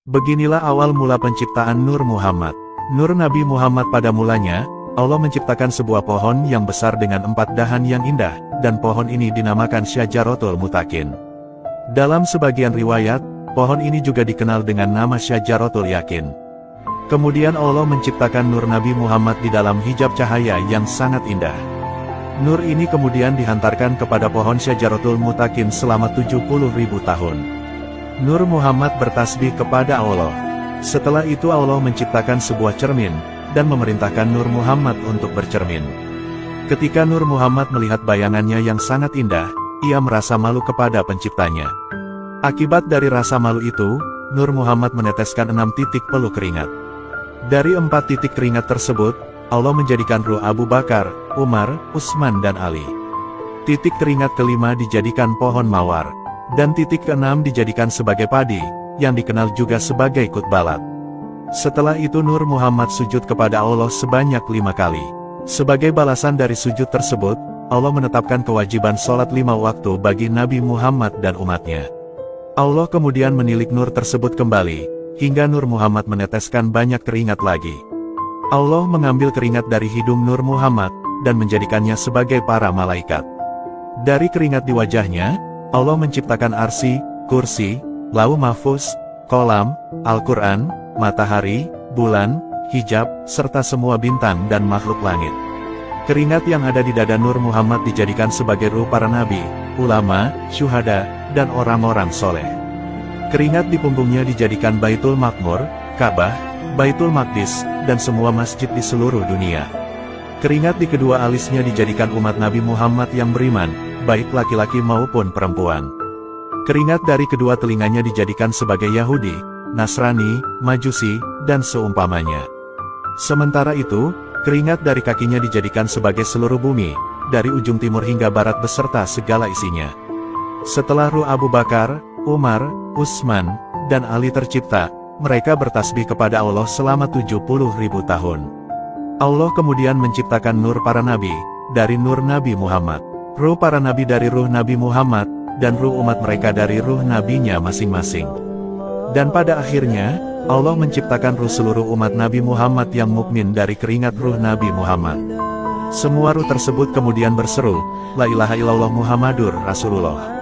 Beginilah awal mula penciptaan Nur Muhammad. Nur Nabi Muhammad pada mulanya, Allah menciptakan sebuah pohon yang besar dengan 4 dahan yang indah, dan pohon ini dinamakan Syajaratul Mutakin. Dalam sebagian riwayat, pohon ini juga dikenal dengan nama Syajaratul Yakin. Kemudian Allah menciptakan Nur Nabi Muhammad di dalam hijab cahaya yang sangat indah. Nur ini kemudian dihantarkan kepada pohon Syajaratul Mutakin selama 70.000 tahun. Nur Muhammad bertasbih kepada Allah. Setelah itu Allah menciptakan sebuah cermin, dan memerintahkan Nur Muhammad untuk bercermin. Ketika Nur Muhammad melihat bayangannya yang sangat indah, ia merasa malu kepada penciptanya. Akibat dari rasa malu itu, Nur Muhammad meneteskan 6 titik peluh keringat. Dari 4 titik keringat tersebut, Allah menjadikan ruh Abu Bakar, Umar, Utsman dan Ali. Titik keringat kelima dijadikan pohon mawar. Dan titik keenam dijadikan sebagai padi, yang dikenal juga sebagai kutbalat. Setelah itu Nur Muhammad sujud kepada Allah sebanyak 5 kali. Sebagai balasan dari sujud tersebut, Allah menetapkan kewajiban sholat 5 waktu bagi Nabi Muhammad dan umatnya. Allah kemudian menilik nur tersebut kembali, hingga Nur Muhammad meneteskan banyak keringat lagi. Allah mengambil keringat dari hidung Nur Muhammad, dan menjadikannya sebagai para malaikat. Dari keringat di wajahnya, Allah menciptakan arsy, kursi, lauh mahfuz, kolam, Al-Quran, matahari, bulan, hijab, serta semua bintang dan makhluk langit. Keringat yang ada di dada Nur Muhammad dijadikan sebagai ruh para nabi, ulama, syuhada, dan orang-orang soleh. Keringat di punggungnya dijadikan Baitul Maqmur, Ka'bah, Baitul Maqdis, dan semua masjid di seluruh dunia. Keringat di kedua alisnya dijadikan umat Nabi Muhammad yang beriman, baik laki-laki maupun perempuan. Keringat dari kedua telinganya dijadikan sebagai Yahudi, Nasrani, Majusi, dan seumpamanya. Sementara itu, keringat dari kakinya dijadikan sebagai seluruh bumi, dari ujung timur hingga barat beserta segala isinya. Setelah ruh Abu Bakar, Umar, Utsman, dan Ali tercipta, mereka bertasbih kepada Allah selama 70.000 tahun. Allah kemudian menciptakan nur para nabi, dari nur Nabi Muhammad. Ruh para nabi dari ruh Nabi Muhammad, dan ruh umat mereka dari ruh nabinya masing-masing. Dan pada akhirnya, Allah menciptakan ruh seluruh umat Nabi Muhammad yang mukmin dari keringat ruh Nabi Muhammad. Semua ruh tersebut kemudian berseru, La ilaha illallah Muhammadur Rasulullah.